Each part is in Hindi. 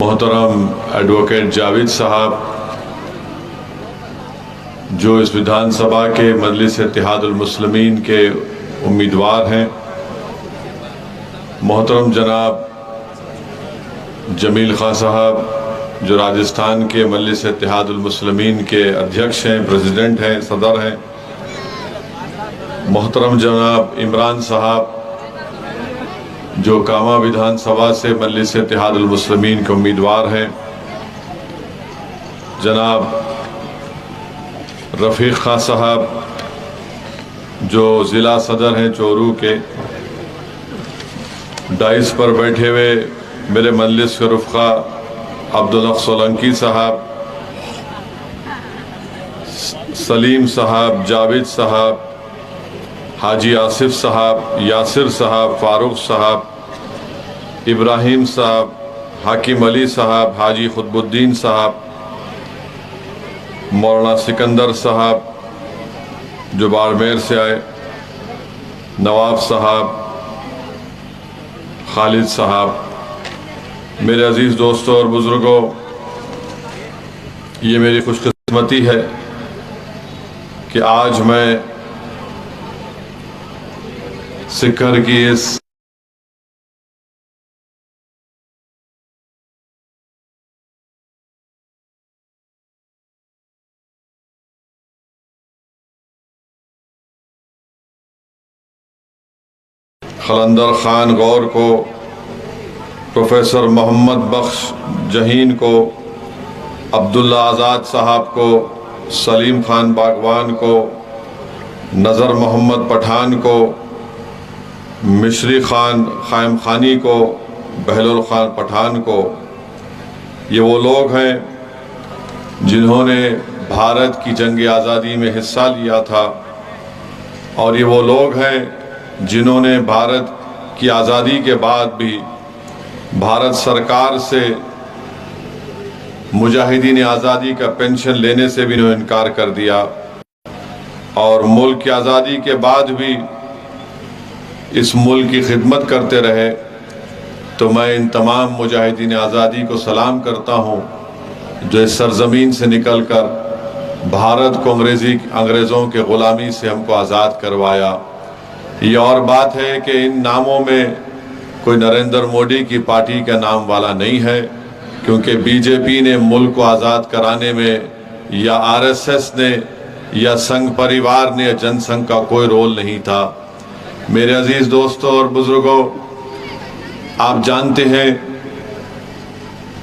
मोहतरम एडवोकेट जावेद साहब जो इस विधानसभा के मजलिस इत्तेहादुल मुस्लिमीन के उम्मीदवार हैं, मोहतरम जनाब जमील खां साहब जो राजस्थान के मजलिस इत्तेहादुल मुस्लिमीन के अध्यक्ष हैं, प्रेसिडेंट हैं, सदर हैं, मोहतरम जनाब इमरान साहब जो कामा विधानसभा से मजलिस इत्तेहादुल मुस्लिमीन के उम्मीदवार हैं, जनाब रफ़ीक खां साहब जो ज़िला सदर हैं चोरू के, डाइस पर बैठे हुए मेरे मजलिस के रुफ़क़ा अब्दुल हक सोलंकी साहब, सलीम साहब, जावेद साहब, हाजी आसिफ साहब, यासिर साहब, फारूक साहब, इब्राहिम साहब, हाकिम अली साहब, हाजी खुतबुद्दीन साहब, मौलाना सिकंदर साहब जो बाड़मेर से आए, नवाब साहब, खालिद साहब, मेरे अजीज़ दोस्तों और बुज़ुर्गों, ये मेरी खुशकिस्मती है कि आज मैं सिक्कर की इस खलंदर खान गौर को, प्रोफेसर मोहम्मद बख्श जहीन को, अब्दुल्ला आज़ाद साहब को, सलीम खान बागवान को, नज़र मोहम्मद पठान को, मिश्री खान ख़ायम खानी को, बहलुल खान पठान को, ये वो लोग हैं जिन्होंने भारत की जंग आज़ादी में हिस्सा लिया था, और ये वो लोग हैं जिन्होंने भारत की आज़ादी के बाद भी भारत सरकार से मुजाहिदीन आज़ादी का पेंशन लेने से भी इन्होंने इनकार कर दिया, और मुल्क की आज़ादी के बाद भी इस मुल्क की खिदमत करते रहे। तो मैं इन तमाम मुजाहिदीन आज़ादी को सलाम करता हूँ जो इस सरज़मीन से निकलकर भारत को अंग्रेज़ों के ग़ुलामी से हमको आज़ाद करवाया। ये और बात है कि इन नामों में कोई नरेंद्र मोदी की पार्टी का नाम वाला नहीं है, क्योंकि बीजेपी ने मुल्क को आज़ाद कराने में या आरएसएस ने या संघ परिवार ने या जनसंघ का कोई रोल नहीं था। मेरे अजीज़ दोस्तों और बुज़ुर्गों, आप जानते हैं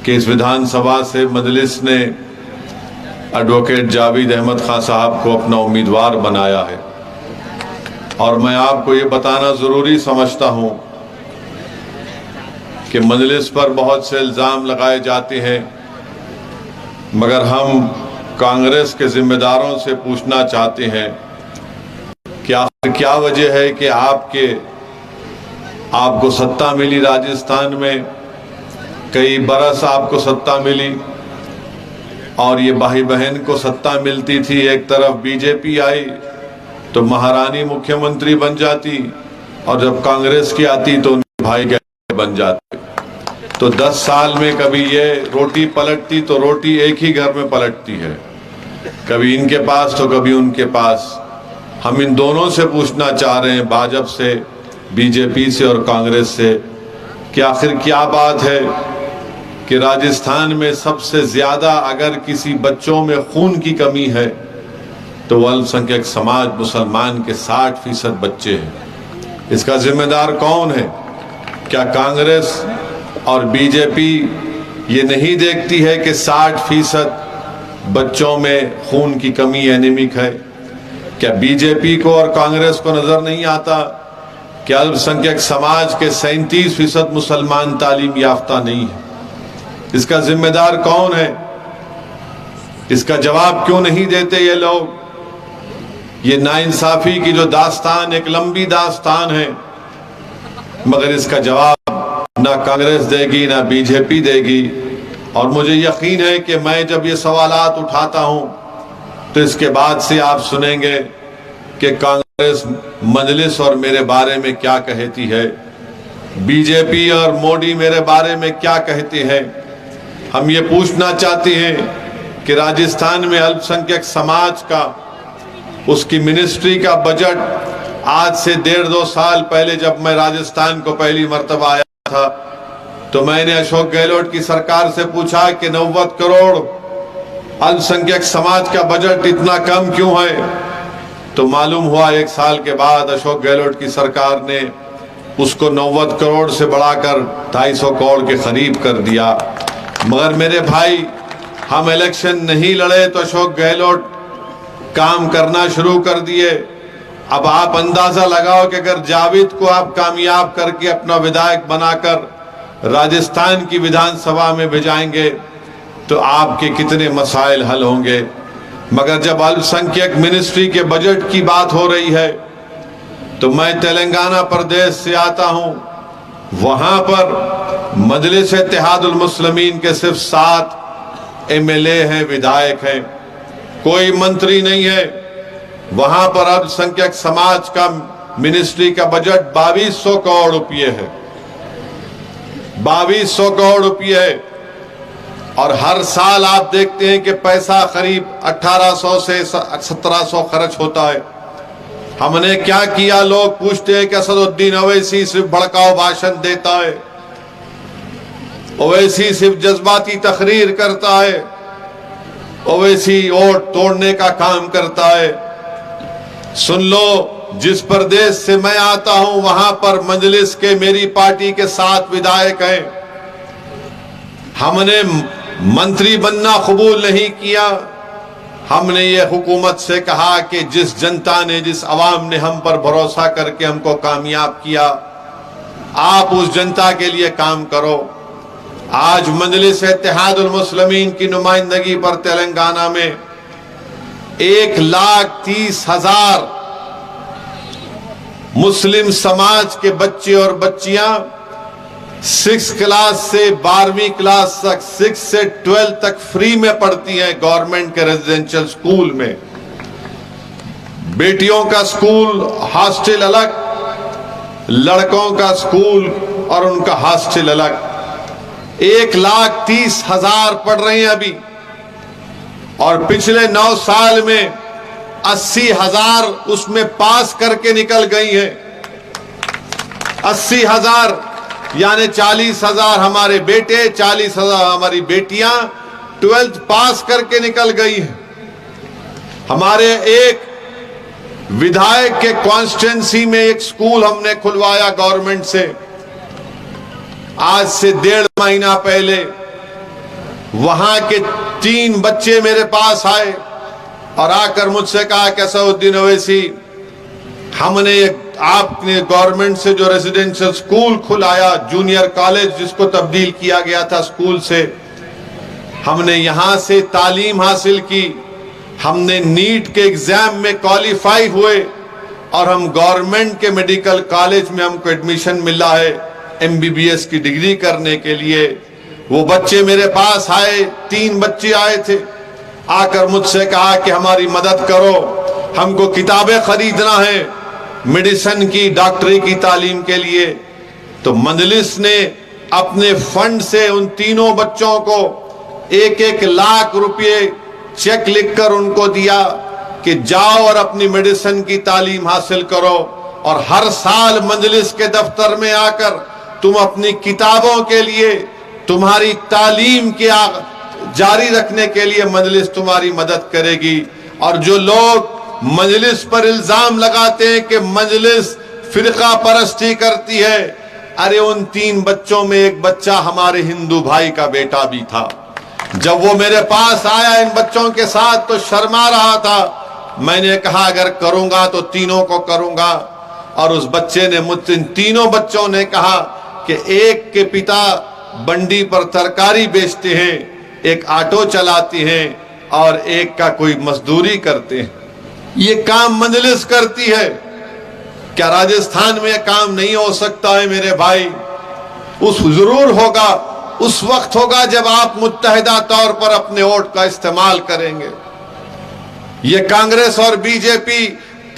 कि इस विधानसभा से मजलिस ने एडवोकेट जावेद अहमद खां साहब को अपना उम्मीदवार बनाया है, और मैं आपको ये बताना ज़रूरी समझता हूँ कि मजलिस पर बहुत से इल्ज़ाम लगाए जाते हैं, मगर हम कांग्रेस के ज़िम्मेदारों से पूछना चाहते हैं कि आखिर क्या वजह है कि आपको सत्ता मिली राजस्थान में, कई बरस आपको सत्ता मिली, और ये भाई बहन को सत्ता मिलती थी। एक तरफ बीजेपी आई तो महारानी मुख्यमंत्री बन जाती, और जब कांग्रेस की आती तो उनके भाई के बन जाते। तो 10 साल में कभी ये रोटी पलटती तो रोटी एक ही घर में पलटती है, कभी इनके पास तो कभी उनके पास। हम इन दोनों से पूछना चाह रहे हैं, भाजपा से, बीजेपी से और कांग्रेस से, कि आखिर क्या बात है कि राजस्थान में सबसे ज़्यादा अगर किसी बच्चों में खून की कमी है तो वह अल्पसंख्यक समाज मुसलमान के 60% बच्चे हैं। इसका जिम्मेदार कौन है? क्या कांग्रेस और बीजेपी ये नहीं देखती है कि 60% बच्चों में खून की कमी एनीमिक है? क्या बीजेपी को और कांग्रेस को नजर नहीं आता कि अल्पसंख्यक समाज के 37% मुसलमान तालीम याफ्ता नहीं है? इसका जिम्मेदार कौन है? इसका जवाब क्यों नहीं देते ये लोग? ये नाइंसाफी की जो दास्तान एक लंबी दास्तान है, मगर इसका जवाब ना कांग्रेस देगी ना बीजेपी देगी। और मुझे यकीन है कि मैं जब ये सवालात उठाता हूं तो इसके बाद से आप सुनेंगे कि कांग्रेस मजलिस और मेरे बारे में क्या कहती है, बीजेपी और मोदी मेरे बारे में क्या कहते हैं। हम ये पूछना चाहते हैं कि राजस्थान में अल्पसंख्यक समाज का, उसकी मिनिस्ट्री का बजट आज से 1.5-2 साल पहले जब मैं राजस्थान को पहली मर्तबा आया था तो मैंने अशोक गहलोत की सरकार से पूछा कि 90 करोड़ अल्पसंख्यक समाज का बजट इतना कम क्यों है। तो मालूम हुआ 1 साल के बाद अशोक गहलोत की सरकार ने उसको 90 करोड़ से बढ़ाकर 250 करोड़ के करीब कर दिया। मगर मेरे भाई, हम इलेक्शन नहीं लड़े तो अशोक गहलोत काम करना शुरू कर दिए। अब आप अंदाजा लगाओ कि अगर जावेद को आप कामयाब करके अपना विधायक बनाकर राजस्थान की विधानसभा में भेजाएंगे तो आपके कितने मसाइल हल होंगे। मगर जब अल्पसंख्यक मिनिस्ट्री के बजट की बात हो रही है तो मैं तेलंगाना प्रदेश से आता हूं, वहां पर मजलिस इत्तेहादुल मुस्लिमीन के सिर्फ 7 एमएलए हैं, विधायक हैं, कोई मंत्री नहीं है। वहां पर अल्पसंख्यक समाज का मिनिस्ट्री का बजट 2200 करोड़ रुपये है, 2200 करोड़ रुपये है। और हर साल आप देखते हैं कि पैसा करीब 1800 से 1700 खर्च होता है। हमने क्या किया, लोग पूछते हैं कि असदुद्दीन ओवैसी सिर्फ भड़काऊ भाषण देता है, ओवैसी सिर्फ जज्बाती तकरीर करता है, ओवैसी वोट तोड़ने का काम करता है। सुन लो, जिस प्रदेश से मैं आता हूं वहां पर मजलिस के मेरी पार्टी के 7 विधायक हैं। हमने मंत्री बनना कबूल नहीं किया। हमने ये हुकूमत से कहा कि जिस जनता ने, जिस अवाम ने हम पर भरोसा करके हमको कामयाब किया, आप उस जनता के लिए काम करो। आज मजलिस इत्तेहादुल मुस्लिमीन की नुमाइंदगी पर तेलंगाना में 1,30,000 मुस्लिम समाज के बच्चे और बच्चियां 6 क्लास से 12वीं क्लास तक, 6 से 12 तक फ्री में पढ़ती हैं गवर्नमेंट के रेजिडेंशियल स्कूल में। बेटियों का स्कूल हॉस्टल अलग, लड़कों का स्कूल और उनका हॉस्टल अलग। 1,30,000 पढ़ रहे हैं अभी, और पिछले 9 साल में 80,000 उसमें पास करके निकल गई हैं। 80,000 यानी 40,000 हमारे बेटे, 40,000 हमारी बेटियां 12th पास करके निकल गई हैं। हमारे एक विधायक के कॉन्स्टिट्यूंसी में एक स्कूल हमने खुलवाया गवर्नमेंट से, आज से 1.5 महीना पहले। वहां के 3 बच्चे मेरे पास आए और आकर मुझसे कहा कि असदुद्दीन ओवैसी, हमने आपने गवर्नमेंट से जो रेजिडेंशियल स्कूल खुलाया, जूनियर कॉलेज जिसको तब्दील किया गया था स्कूल से, हमने यहां से तालीम हासिल की, हमने नीट के एग्जाम में क्वालिफाई हुए और हम गवर्नमेंट के मेडिकल कॉलेज में हमको एडमिशन मिला है एमबीबीएस की डिग्री करने के लिए। वो बच्चे मेरे पास आए, 3 बच्चे आए थे, आकर मुझसे कहा कि हमारी मदद करो, हमको किताबें खरीदना है मेडिसिन की, डॉक्टरी की तालीम के लिए। तो मजलिस ने अपने फंड से उन तीनों बच्चों को 1-1 लाख रुपए चेक लिखकर उनको दिया कि जाओ और अपनी मेडिसिन की तालीम हासिल करो। और हर साल मजलिस के दफ्तर में आकर तुम अपनी किताबों के लिए, तुम्हारी तालीम के जारी रखने के लिए मजलिस तुम्हारी मदद करेगी। और जो लोग मजलिस पर इल्जाम लगाते हैं कि मजलिस फिरका परस्ती करती है, अरे उन 3 बच्चों में एक बच्चा हमारे हिंदू भाई का बेटा भी था। जब वो मेरे पास आया इन बच्चों के साथ तो शर्मा रहा था। मैंने कहा अगर करूंगा तो तीनों को करूंगा। और उस बच्चे ने मुझसे, इन तीनों बच्चों ने कहा कि एक के पिता बंडी पर तरकारी बेचते हैं, एक ऑटो चलाती हैं और एक का कोई मजदूरी करते हैं। ये काम मजलिस करती है। क्या राजस्थान में काम नहीं हो सकता है मेरे भाई? उस जरूर होगा, उस वक्त होगा जब आप मुत्तहिदा तौर पर अपने वोट का इस्तेमाल करेंगे। ये कांग्रेस और बीजेपी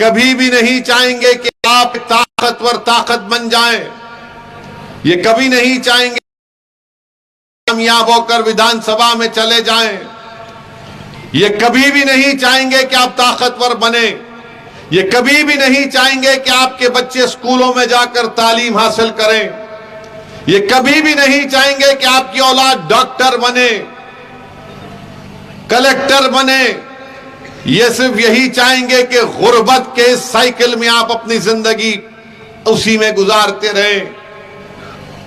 कभी भी नहीं चाहेंगे कि आप ताकतवर ताकत बन जाएं। ये कभी नहीं चाहेंगे कामयाब होकर विधानसभा में चले जाएं। ये कभी भी नहीं चाहेंगे कि आप ताकतवर बने, ये कभी भी नहीं चाहेंगे कि आपके बच्चे स्कूलों में जाकर तालीम हासिल करें, ये कभी भी नहीं चाहेंगे कि आपकी औलाद डॉक्टर बने, कलेक्टर बने। ये सिर्फ यही चाहेंगे कि गुर्बत के इस साइकिल में आप अपनी जिंदगी उसी में गुजारते रहें,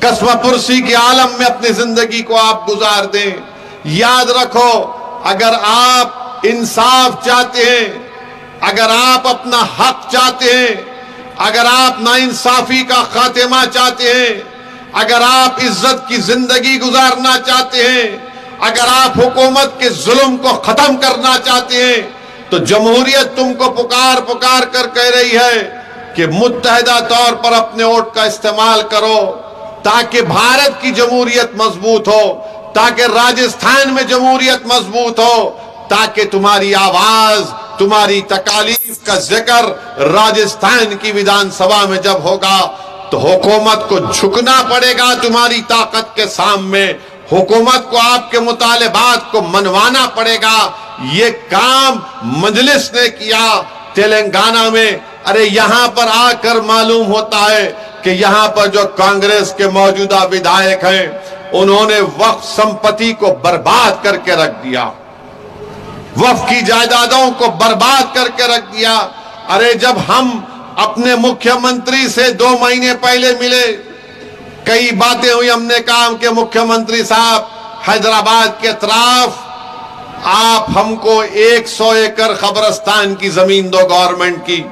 कस्म पुरसी के आलम में अपनी जिंदगी को आप गुजार दें। याद रखो, अगर आप इंसाफ चाहते हैं, अगर आप अपना हक चाहते हैं, अगर आप नाइंसाफी का खात्मा चाहते हैं, अगर आप इज्जत की जिंदगी गुजारना चाहते हैं, अगर आप हुकूमत के जुल्म को खत्म करना चाहते हैं, तो जमहूरियत तुमको पुकार पुकार कर कह रही है कि मुत्तहिदा तौर पर अपने वोट का इस्तेमाल करो, ताकि भारत की जमहूरियत मजबूत हो, ताकि राजस्थान में जमहूरियत मजबूत हो, ताकि तुम्हारी आवाज, तुम्हारी तकालीफ का जिक्र राजस्थान की विधानसभा में जब होगा तो हुकूमत को झुकना पड़ेगा तुम्हारी ताकत के सामने, हुकूमत को आपके मुतालिबात को मनवाना पड़ेगा। ये काम मजलिस ने किया तेलंगाना में। अरे यहां पर आकर मालूम होता है कि यहां पर जो कांग्रेस के मौजूदा विधायक हैं, उन्होंने वक्फ संपत्ति को बर्बाद करके रख दिया, वक्फ की जायदादों को बर्बाद करके रख दिया। अरे जब हम अपने मुख्यमंत्री से 2 महीने पहले मिले, कई बातें हुई, हमने कहा कि मुख्यमंत्री साहब हैदराबाद के तरफ आप हमको 100 एकड़ कब्रिस्तान की जमीन दो गवर्नमेंट की।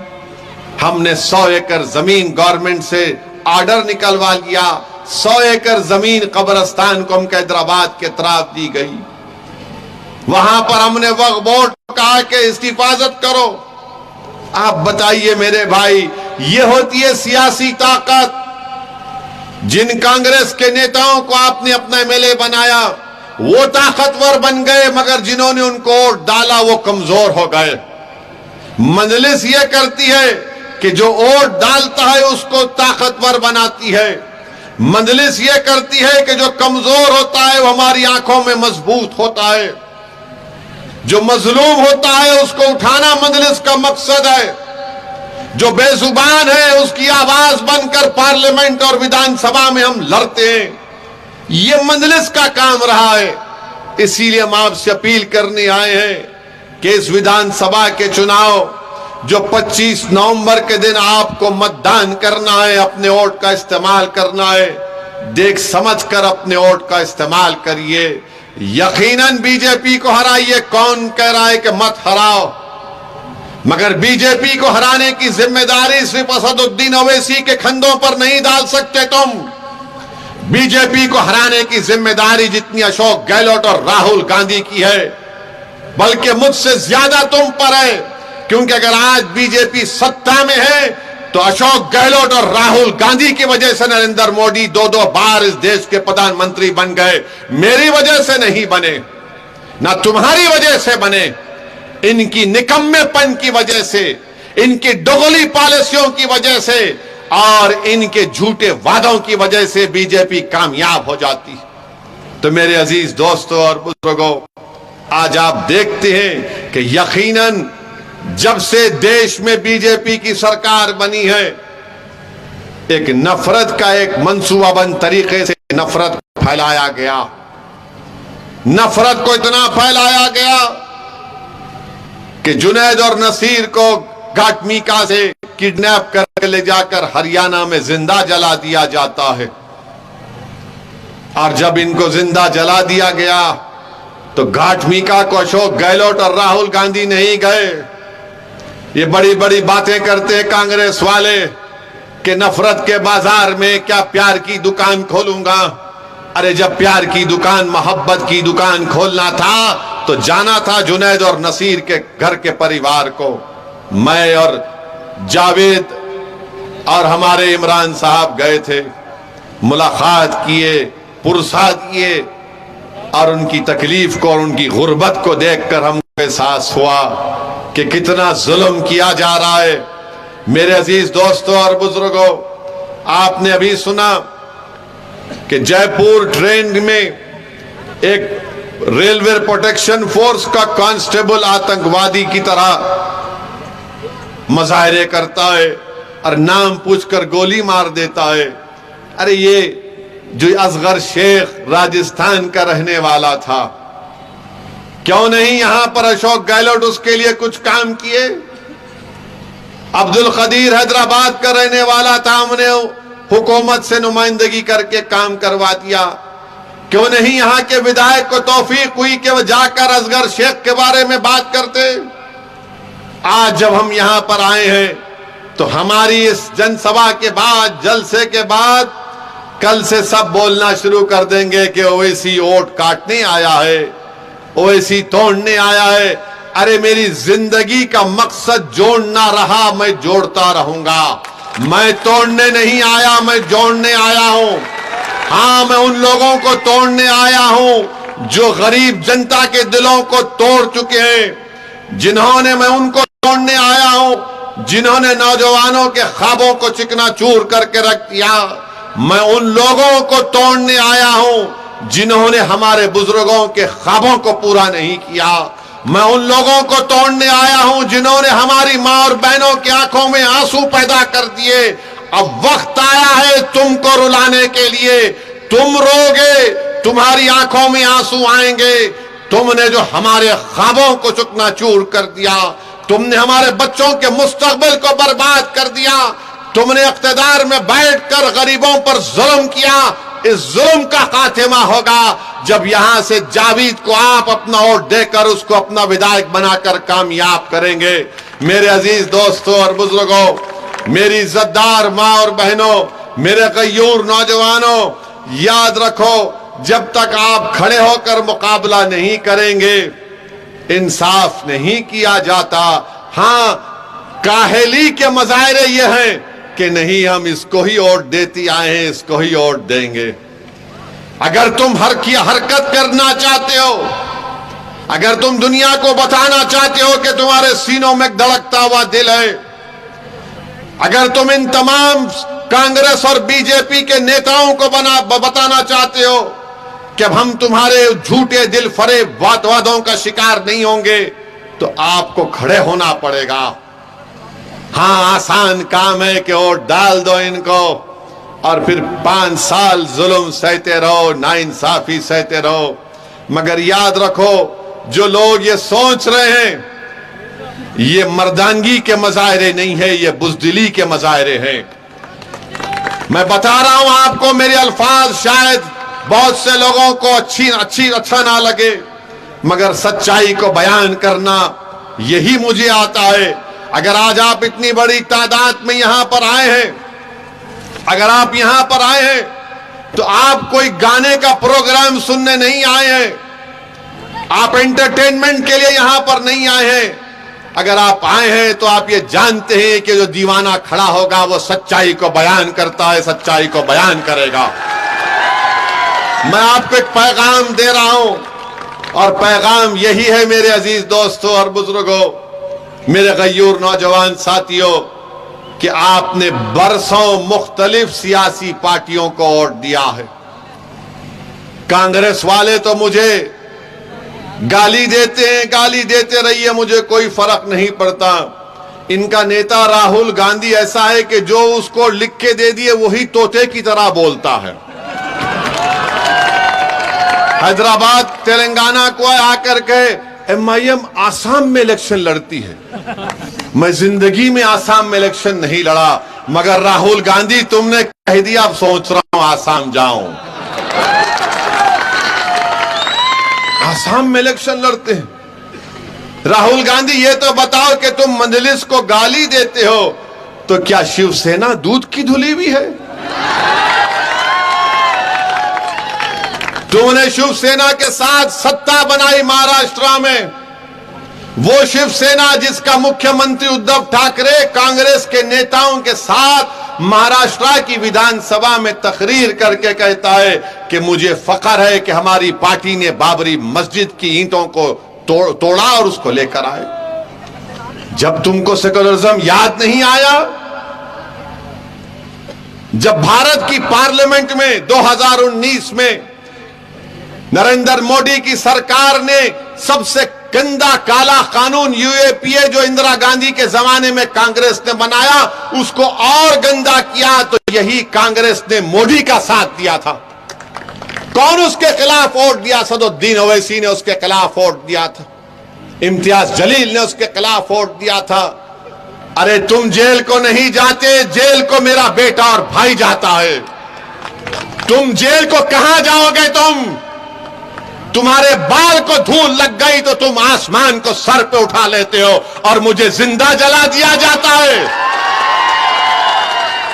हमने 100 एकड़ जमीन गवर्नमेंट से ऑर्डर निकलवा लिया, 100 एकड़ जमीन कब्रिस्तान को हमको हैदराबाद के तरफ दी गई। वहां पर हमने वक्फ बोर्ड कहा कि इसकी हिफाजत करो। आप बताइए मेरे भाई, ये होती है सियासी ताकत। जिन कांग्रेस के नेताओं को आपने अपना एमएलए बनाया वो ताकतवर बन गए, मगर जिन्होंने उनको वोट डाला वो कमजोर हो गए। मजलिस ये करती है कि जो वोट डालता है उसको ताकतवर बनाती है। मजलिस ये करती है कि जो कमजोर होता है वो हमारी आंखों में मजबूत होता है, जो मजलूम होता है उसको उठाना मजलिस का मकसद है, जो बेजुबान है उसकी आवाज बनकर पार्लियामेंट और विधानसभा में हम लड़ते हैं। ये मजलिस का काम रहा है। इसीलिए हम आपसे अपील करने आए हैं कि इस विधानसभा के चुनाव जो 25 नवंबर के दिन आपको मतदान करना है, अपने वोट का इस्तेमाल करना है, देख समझ कर अपने वोट का इस्तेमाल करिए। यकीनन बीजेपी को हराइए। कौन कह रहा है कि मत हराओ, मगर बीजेपी को हराने की जिम्मेदारी सिर्फ असदुद्दीन ओवैसी के कंधों पर नहीं डाल सकते तुम। बीजेपी को हराने की जिम्मेदारी जितनी अशोक गहलोत और राहुल गांधी की है, बल्कि मुझसे ज्यादा तुम पर है। क्योंकि अगर आज बीजेपी सत्ता में है तो अशोक गहलोत और राहुल गांधी की वजह से नरेंद्र मोदी 2-2 बार इस देश के प्रधानमंत्री बन गए। मेरी वजह से नहीं बने, ना तुम्हारी वजह से बने। इनकी निकम्मेपन की वजह से, इनकी दोगली पॉलिसियों की वजह से और इनके झूठे वादों की वजह से बीजेपी कामयाब हो जाती। तो मेरे अजीज दोस्तों और बुजुर्गों, आज आप देखते हैं कि यकीनन जब से देश में बीजेपी की सरकार बनी है, एक नफरत का एक मंसूबाबंद तरीके से नफरत फैलाया गया। नफरत को इतना फैलाया गया कि जुनैद और नसीर को घाटमीका से किडनैप करके ले जाकर हरियाणा में जिंदा जला दिया जाता है। और जब इनको जिंदा जला दिया गया तो घाटमीका को अशोक गहलोत और राहुल गांधी नहीं गए। ये बड़ी बड़ी बातें करते हैं कांग्रेस वाले कि नफरत के बाजार में क्या प्यार की दुकान खोलूंगा। अरे जब प्यार की दुकान, मोहब्बत की दुकान खोलना था तो जाना था जुनैद और नसीर के घर के परिवार को। मैं और जावेद और हमारे इमरान साहब गए थे, मुलाकात किए, पुरसाद किए और उनकी तकलीफ को और उनकी गुर्बत को देखकर हमको एहसास हुआ कि कितना जुल्म किया जा रहा है। मेरे अजीज दोस्तों और बुजुर्गों, आपने अभी सुना कि जयपुर ट्रेन में एक रेलवे प्रोटेक्शन फोर्स का कांस्टेबल आतंकवादी की तरह मुजाहरे करता है और नाम पूछकर गोली मार देता है। अरे ये जो असगर शेख राजस्थान का रहने वाला था, क्यों नहीं यहां पर अशोक गहलोत उसके लिए कुछ काम किए? अब्दुल कदीर हैदराबाद का रहने वाला था, हमने हुकूमत से नुमाइंदगी करके काम करवा दिया। क्यों नहीं यहां के विधायक को तौफीक हुई कि वह जाकर असगर शेख के बारे में बात करते? आज जब हम यहां पर आए हैं तो हमारी इस जनसभा के बाद, जलसे के बाद, कल से सब बोलना शुरू कर देंगे कि ओवैसी वोट काटने आया है, ओवैसी तोड़ने आया है। अरे मेरी जिंदगी का मकसद जोड़ना रहा, मैं जोड़ता रहूंगा। मैं तोड़ने नहीं आया, मैं जोड़ने आया हूं। हाँ, मैं उन लोगों को तोड़ने आया हूं जो गरीब जनता के दिलों को तोड़ चुके हैं, जिन्होंने, मैं उनको तोड़ने आया हूं जिन्होंने नौजवानों के ख्वाबों को चिकनाचूर करके रख दिया। मैं उन लोगों को तोड़ने आया हूं जिन्होंने हमारे बुजुर्गों के ख्वाबों को पूरा नहीं किया। मैं उन लोगों को तोड़ने आया हूं जिन्होंने हमारी मां और बहनों की आंखों में आंसू पैदा कर दिए। अब वक्त आया है तुमको रुलाने के लिए। तुम रोगे, तुम्हारी आंखों में आंसू आएंगे। तुमने जो हमारे ख्वाबों को चकनाचूर कर दिया, तुमने हमारे बच्चों के मुस्तकबिल को बर्बाद कर दिया, तुमने इख्तिदार में बैठकर गरीबों पर जुल्म किया। इस जुल्म का खात्मा होगा जब यहां से जावेद को आप अपना वोट देकर उसको अपना विधायक बनाकर कामयाब करेंगे। मेरे अजीज दोस्तों और बुजुर्गों, मेरी इज्जतदार मां और बहनों, मेरे गयूर नौजवानों, याद रखो, जब तक आप खड़े होकर मुकाबला नहीं करेंगे, इंसाफ नहीं किया जाता। हां, काहेली के मजाहरे ये हैं कि नहीं, हम इसको ही वोट देती आए हैं, इसको ही वोट देंगे। अगर तुम हरकत करना चाहते हो, अगर तुम दुनिया को बताना चाहते हो कि तुम्हारे सीनों में धड़कता हुआ दिल है, अगर तुम इन तमाम कांग्रेस और बीजेपी के नेताओं को बताना चाहते हो कि अब हम तुम्हारे झूठे दिल फरेब वादों का शिकार नहीं होंगे, तो आपको खड़े होना पड़ेगा। हाँ, आसान काम है कि वोट डाल दो इनको और फिर 5 साल जुल्म सहते रहो, नाइंसाफी सहते रहो। मगर याद रखो, जो लोग ये सोच रहे हैं, ये मर्दानगी के मजाहरे नहीं है, ये बुज़दिली के मजाहरे हैं। मैं बता रहा हूं आपको, मेरे अल्फाज शायद बहुत से लोगों को अच्छा ना लगे, मगर सच्चाई को बयान करना यही मुझे आता है। अगर आज आप इतनी बड़ी तादाद में यहां पर आए हैं, अगर आप यहां पर आए हैं, तो आप कोई गाने का प्रोग्राम सुनने नहीं आए हैं, आप एंटरटेनमेंट के लिए यहां पर नहीं आए हैं। अगर आप आए हैं तो आप ये जानते हैं कि जो दीवाना खड़ा होगा वो सच्चाई को बयान करता है, सच्चाई को बयान करेगा। मैं आपको एक पैगाम दे रहा हूं और पैगाम यही है मेरे अजीज दोस्तों और बुजुर्गों, मेरे गयूर नौजवान साथियों, कि आपने बरसों मुख्तलिफ सियासी पार्टियों को वोट दिया है। कांग्रेस वाले तो मुझे गाली देते हैं, गाली देते रहिए, मुझे कोई फर्क नहीं पड़ता। इनका नेता राहुल गांधी ऐसा है कि जो उसको लिख के दे दिए वही तोते की तरह बोलता है। हैदराबाद तेलंगाना को आकर के MIM आसाम में इलेक्शन लड़ती है। मैं जिंदगी में आसाम में इलेक्शन नहीं लड़ा, मगर राहुल गांधी तुमने कह दिया, अब सोच रहा हूं आसाम जाऊं। आसाम में इलेक्शन लड़ते हैं। राहुल गांधी, ये तो बताओ कि तुम मजलिस को गाली देते हो तो क्या शिवसेना दूध की धुली हुई है? तुमने शिवसेना के साथ सत्ता बनाई महाराष्ट्र में, वो शिवसेना जिसका मुख्यमंत्री उद्धव ठाकरे कांग्रेस के नेताओं के साथ महाराष्ट्र की विधानसभा में तकरीर करके कहता है कि मुझे फख्र है कि हमारी पार्टी ने बाबरी मस्जिद की ईंटों को तोड़ा और उसको लेकर आए। जब तुमको सेकुलरिज्म याद नहीं आया, जब भारत की पार्लियामेंट में 2019 में नरेंद्र मोदी की सरकार ने सबसे गंदा काला कानून यूएपीए जो इंदिरा गांधी के जमाने में कांग्रेस ने बनाया, उसको और गंदा किया तो यही कांग्रेस ने मोदी का साथ दिया था। कौन उसके खिलाफ वोट दिया? सदुद्दीन ओवैसी ने उसके खिलाफ वोट दिया था, इम्तियाज जलील ने उसके खिलाफ वोट दिया था। अरे तुम जेल को नहीं जाते, जेल को मेरा बेटा और भाई जाता है। तुम जेल को कहां जाओगे? तुम्हारे बाल को धूल लग गई तो तुम आसमान को सर पे उठा लेते हो और मुझे जिंदा जला दिया जाता है।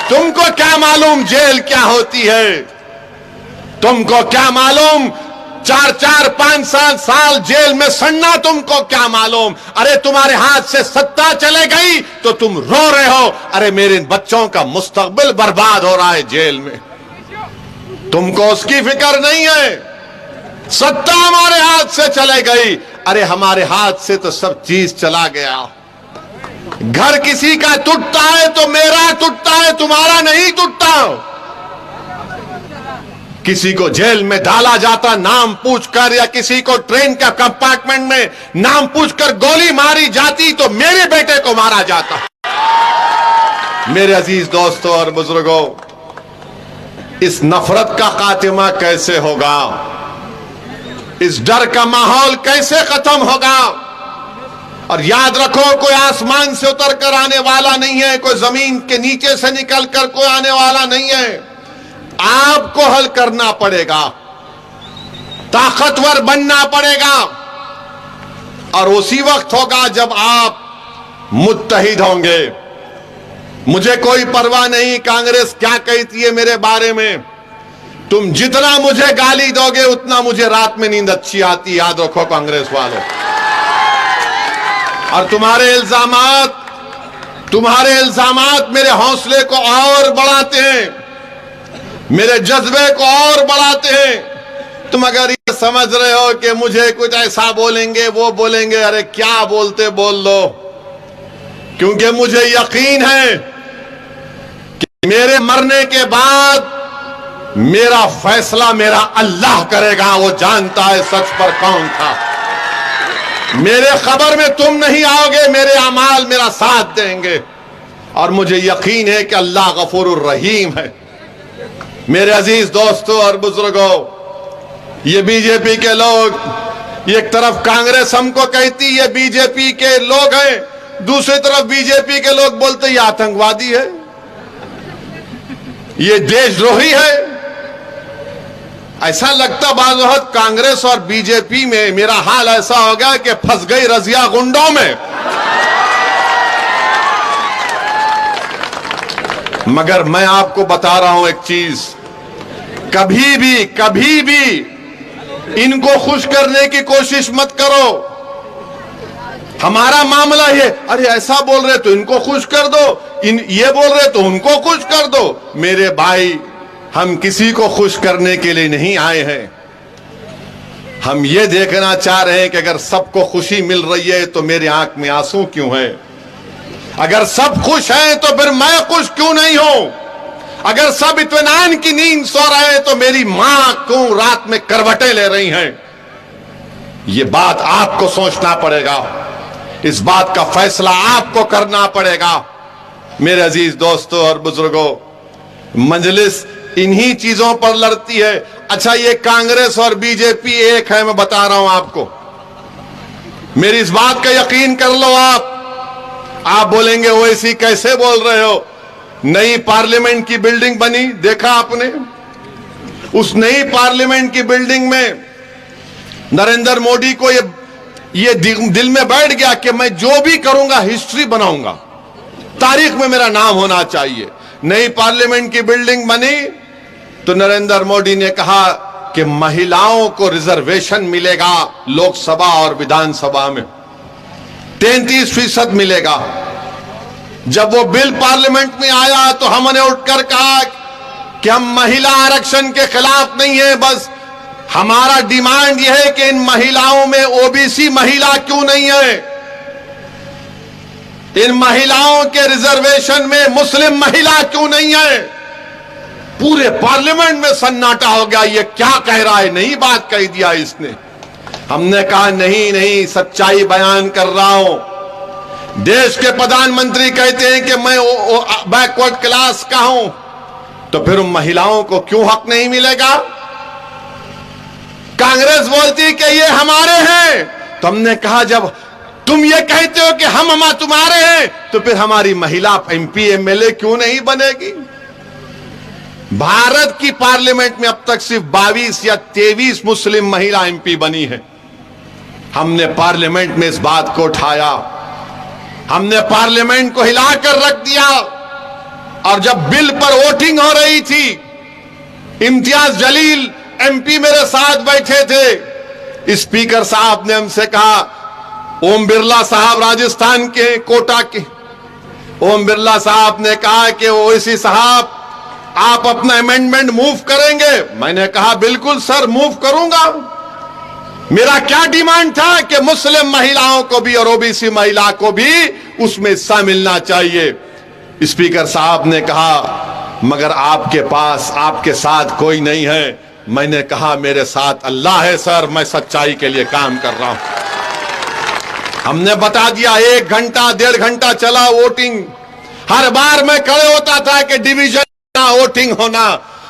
तुमको क्या मालूम जेल क्या होती है? तुमको क्या मालूम 4-4, 5 साल जेल में सड़ना? तुमको क्या मालूम? अरे तुम्हारे हाथ से सत्ता चले गई तो तुम रो रहे हो, अरे मेरे बच्चों का मुस्तकबिल बर्बाद हो रहा है जेल में। तुमको उसकी फिक्र नहीं है। सत्ता हमारे हाथ से चले गई, अरे हमारे हाथ से तो सब चीज चला गया। घर किसी का टूटता है तो मेरा टूटता है, तुम्हारा नहीं टूटता। किसी को जेल में डाला जाता नाम पूछकर, या किसी को ट्रेन का कंपार्टमेंट में नाम पूछकर गोली मारी जाती तो मेरे बेटे को मारा जाता। मेरे अजीज दोस्तों और बुजुर्गों, इस नफरत का खात्मा कैसे होगा? इस डर का माहौल कैसे खत्म होगा? और याद रखो, कोई आसमान से उतर कर आने वाला नहीं है, कोई जमीन के नीचे से निकल कर कोई आने वाला नहीं है। आपको हल करना पड़ेगा, ताकतवर बनना पड़ेगा, और उसी वक्त होगा जब आप मुत्तहिद होंगे। मुझे कोई परवाह नहीं कांग्रेस क्या कहती है मेरे बारे में। तुम जितना मुझे गाली दोगे उतना मुझे रात में नींद अच्छी आती, याद रखो कांग्रेस वालों। और तुम्हारे इल्जामात मेरे हौसले को और बढ़ाते हैं, मेरे जज्बे को और बढ़ाते हैं। तुम अगर ये समझ रहे हो कि मुझे कुछ ऐसा बोलेंगे वो बोलेंगे, अरे क्या बोलते बोल लो, क्योंकि मुझे यकीन है कि मेरे मरने के बाद मेरा फैसला मेरा अल्लाह करेगा। वो जानता है सच पर कौन था। मेरे खबर में तुम नहीं आओगे, मेरे अमाल मेरा साथ देंगे, और मुझे यकीन है कि अल्लाह गफूरुर रहीम है। मेरे अजीज दोस्तों और बुजुर्गों, ये बीजेपी के लोग, एक तरफ कांग्रेस हमको कहती है बीजेपी के लोग हैं, दूसरी तरफ बीजेपी के लोग बोलते ये आतंकवादी है, ये देशद्रोही है। ऐसा लगता बाज़ वक्त कांग्रेस और बीजेपी में मेरा हाल ऐसा हो गया कि फंस गई रजिया गुंडों में। मगर मैं आपको बता रहा हूं एक चीज, कभी भी इनको खुश करने की कोशिश मत करो। हमारा मामला है, अरे ऐसा बोल रहे तो इनको खुश कर दो, ये बोल रहे तो उनको खुश कर दो। मेरे भाई, हम किसी को खुश करने के लिए नहीं आए हैं। हम ये देखना चाह रहे हैं कि अगर सबको खुशी मिल रही है तो मेरी आंख में आंसू क्यों है? अगर सब खुश हैं तो फिर मैं खुश क्यों नहीं हूं? अगर सब इत्मीनान की नींद सो रहे हैं तो मेरी मां क्यों रात में करवटें ले रही हैं? ये बात आपको सोचना पड़ेगा, इस बात का फैसला आपको करना पड़ेगा। मेरे अजीज दोस्तों और बुजुर्गों, मजलिस इन्हीं चीजों पर लड़ती है। अच्छा, ये कांग्रेस और बीजेपी एक है, मैं बता रहा हूं आपको, मेरी इस बात का यकीन कर लो। आप बोलेंगे ओवैसी कैसे बोल रहे हो? नई पार्लियामेंट की बिल्डिंग बनी, देखा आपने? उस नई पार्लियामेंट की बिल्डिंग में नरेंद्र मोदी को ये दिल में बैठ गया कि मैं जो भी करूंगा हिस्ट्री बनाऊंगा, तारीख में मेरा नाम होना चाहिए। नई पार्लियामेंट की बिल्डिंग बनी तो नरेंद्र मोदी ने कहा कि महिलाओं को रिजर्वेशन मिलेगा लोकसभा और विधानसभा में, 33% मिलेगा। जब वो बिल पार्लियामेंट में आया तो हमने उठकर कहा कि हम महिला आरक्षण के खिलाफ नहीं है, बस हमारा डिमांड यह है कि इन महिलाओं में ओबीसी महिला क्यों नहीं है, इन महिलाओं के रिजर्वेशन में मुस्लिम महिला क्यों नहीं है? पूरे पार्लियामेंट में सन्नाटा हो गया, ये क्या कह रहा है, नई बात कह दिया इसने। हमने कहा नहीं नहीं, सच्चाई बयान कर रहा हूं। देश के प्रधानमंत्री कहते हैं कि मैं बैकवर्ड क्लास का हूं, तो फिर महिलाओं को क्यों हक नहीं मिलेगा? कांग्रेस बोलती कि ये हमारे हैं, तो हमने कहा जब तुम ये कहते हो कि हम तुम्हारे हैं, तो फिर हमारी महिला MP MLA क्यों नहीं बनेगी? भारत की पार्लियामेंट में अब तक सिर्फ 22 या 23 मुस्लिम महिला MP बनी है। हमने पार्लियामेंट में इस बात को उठाया, हमने पार्लियामेंट को हिलाकर रख दिया। और जब बिल पर वोटिंग हो रही थी, इम्तियाज जलील MP मेरे साथ बैठे थे। स्पीकर साहब ने हमसे कहा, ओम बिरला साहब राजस्थान के कोटा के, ओम बिरला साहब ने कहा कि ओवैसी साहब आप अपना अमेंडमेंट मूव करेंगे? मैंने कहा बिल्कुल सर, मूव करूंगा। मेरा क्या डिमांड था कि मुस्लिम महिलाओं को भी और OBC महिला को भी उसमें हिस्सा मिलना चाहिए। स्पीकर साहब ने कहा मगर आपके पास, आपके साथ कोई नहीं है। मैंने कहा मेरे साथ अल्लाह है सर, मैं सच्चाई के लिए काम कर रहा हूं। हमने बता दिया, 1 घंटा 1.5 घंटा चला वोटिंग। हर बार मैं खड़े होता था कि डिवीजन वोटिंग होना।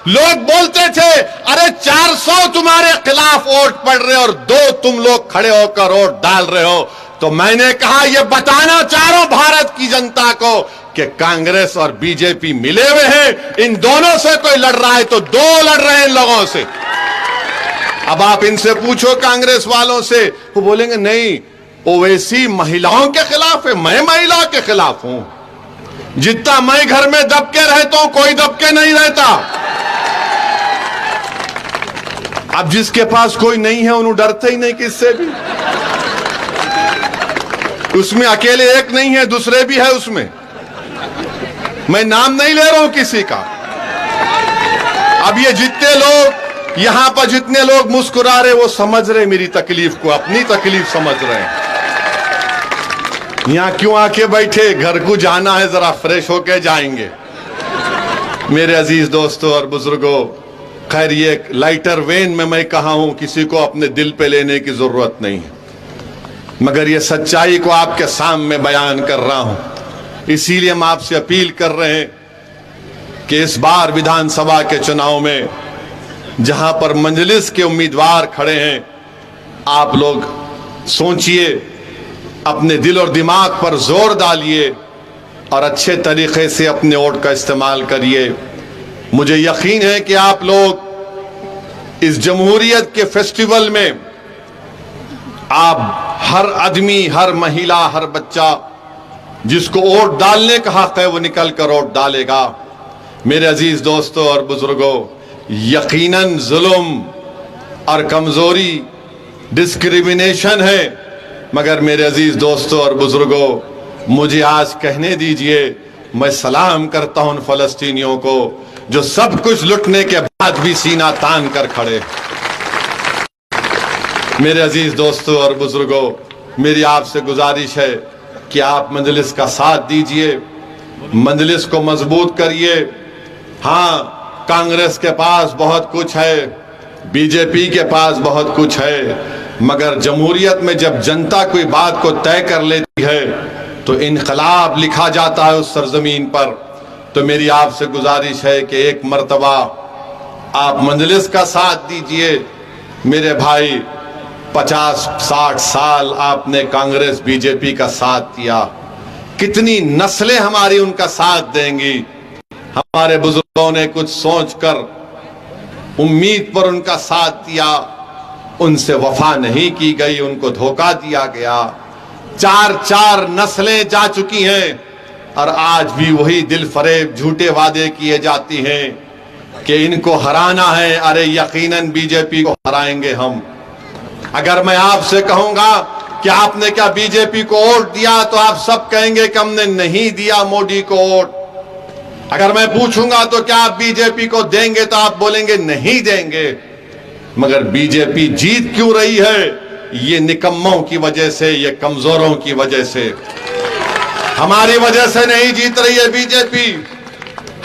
लोग बोलते थे अरे 400 तुम्हारे खिलाफ वोट पड़ रहे और 2 तुम लोग खड़े होकर वोट डाल रहे हो। तो मैंने कहा यह बताना चाह रहा हूं भारत की जनता को कि कांग्रेस और BJP मिले हुए हैं। इन दोनों से कोई लड़ रहा है तो 2 लड़ रहे हैं इन लोगों से। अब आप इनसे पूछो कांग्रेस वालों से, वो बोलेंगे नहीं ओवैसी महिलाओं के खिलाफ है, मैं महिला के खिलाफ हूं। जितना मैं घर में दबके रहता हूं कोई दबके नहीं रहता। अब जिसके पास कोई नहीं है उन्हें डरते ही नहीं किससे भी। उसमें अकेले एक नहीं है, दूसरे भी है उसमें। मैं नाम नहीं ले रहा हूं किसी का। अब ये जितने लोग यहां पर, जितने लोग मुस्कुरा रहे वो समझ रहे मेरी तकलीफ को, अपनी तकलीफ समझ रहे हैं। यहां क्यों आके बैठे, घर को जाना है, जरा फ्रेश होके जाएंगे। मेरे अजीज दोस्तों और बुजुर्गों, खैर ये लाइटर वेन में मैं कहा हूं, किसी को अपने दिल पे लेने की जरूरत नहीं है, मगर ये सच्चाई को आपके सामने बयान कर रहा हूं। इसीलिए हम आपसे अपील कर रहे हैं कि इस बार विधानसभा के चुनाव में जहां पर मजलिस के उम्मीदवार खड़े हैं, आप लोग सोचिए, अपने दिल और दिमाग पर जोर डालिए और अच्छे तरीके से अपने वोट का इस्तेमाल करिए। मुझे यकीन है कि आप लोग इस जमहूरियत के फेस्टिवल में आप हर आदमी, हर महिला, हर बच्चा जिसको वोट डालने का हक है वो निकल कर वोट डालेगा। मेरे अजीज दोस्तों और बुजुर्गों, यकीनन जुल्म और कमजोरी, डिस्क्रिमिनेशन है, मगर मेरे अजीज दोस्तों और बुजुर्गों, मुझे आज कहने दीजिए, मैं सलाम करता हूं उन फलस्तीनियों को जो सब कुछ लुटने के बाद भी सीना तान कर खड़े। मेरे अजीज दोस्तों और बुजुर्गों, मेरी आपसे गुजारिश है कि आप मजलिस का साथ दीजिए, मजलिस को मजबूत करिए। हाँ, कांग्रेस के पास बहुत कुछ है, BJP के पास बहुत कुछ है, मगर जमहूरियत में जब जनता कोई बात को तय कर लेती है तो इनकलाब लिखा जाता है उस सरजमीन पर। तो मेरी आपसे गुजारिश है कि एक मर्तबा आप मजलिस का साथ दीजिए। मेरे भाई, 50-60 साल आपने कांग्रेस BJP का साथ दिया, कितनी नस्लें हमारी उनका साथ देंगी। हमारे बुजुर्गों ने कुछ सोचकर उम्मीद पर उनका साथ दिया, उनसे वफा नहीं की गई, उनको धोखा दिया गया। 4 नस्लें जा चुकी हैं और आज भी वही दिल फरेब झूठे वादे किए जाती हैं कि इनको हराना है। अरे यकीनन BJP को हराएंगे हम। अगर मैं आपसे कहूंगा कि आपने क्या BJP को वोट दिया तो आप सब कहेंगे कि हमने नहीं दिया मोदी को वोट। अगर मैं पूछूंगा तो क्या आप BJP को देंगे तो आप बोलेंगे नहीं देंगे। मगर BJP जीत क्यों रही है? ये निकम्मों की वजह से, ये कमजोरों की वजह से, हमारी वजह से नहीं जीत रही है BJP।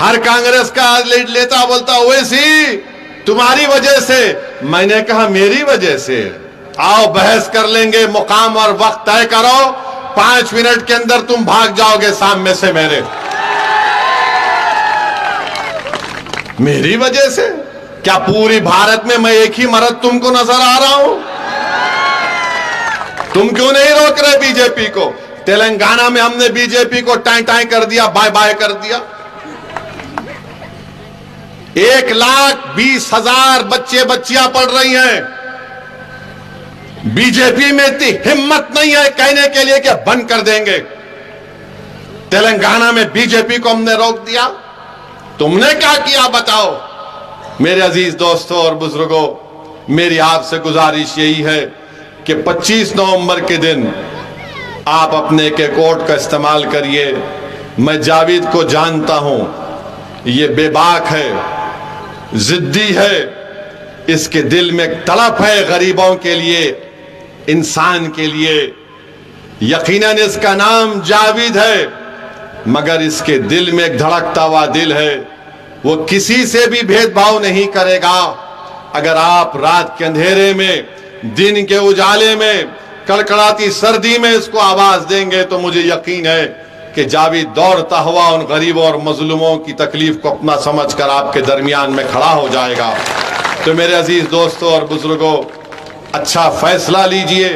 हर कांग्रेस का नेता बोलता ओवैसी तुम्हारी वजह से। मैंने कहा मेरी वजह से? आओ बहस कर लेंगे, मुकाम और वक्त तय करो, 5 मिनट के अंदर तुम भाग जाओगे सामने से मेरे। मेरी वजह से? क्या पूरी भारत में मैं एक ही मर्द तुमको नजर आ रहा हूं? तुम क्यों नहीं रोक रहे बीजेपी को? तेलंगाना में हमने बीजेपी को टाई टाई कर दिया, बाय बाय कर दिया। 1,20,000 बच्चे बच्चियां पढ़ रही हैं। बीजेपी में इतनी हिम्मत नहीं है कहने के लिए कि बंद कर देंगे। तेलंगाना में बीजेपी को हमने रोक दिया। तुमने क्या किया बताओ? मेरे अजीज दोस्तों और बुजुर्गों, मेरी आपसे गुजारिश यही है कि 25 नवंबर के दिन आप अपने के कोड का इस्तेमाल करिए। मैं जावेद को जानता हूं, ये बेबाक है, जिद्दी है, इसके दिल में एक तड़प है गरीबों के लिए, इंसान के लिए। यकीनन इसका नाम जावेद है, मगर इसके दिल में एक धड़कता हुआ दिल है। वो किसी से भी भेदभाव नहीं करेगा। अगर आप रात के अंधेरे में, दिन के उजाले में, कड़कड़ाती सर्दी में इसको आवाज देंगे तो मुझे यकीन है कि जावेद दौड़ता हुआ उन गरीबों और मजलूमों की तकलीफ को अपना समझकर आपके दरमियान में खड़ा हो जाएगा। तो मेरे अजीज दोस्तों और बुजुर्गों, अच्छा फैसला लीजिए,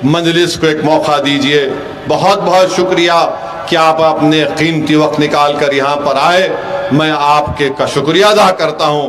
मजलिस को एक मौका दीजिए। बहुत बहुत शुक्रिया कि आप अपने कीमती वक्त निकाल कर यहाँ पर आए। मैं आपके का शुक्रिया अदा करता हूँ।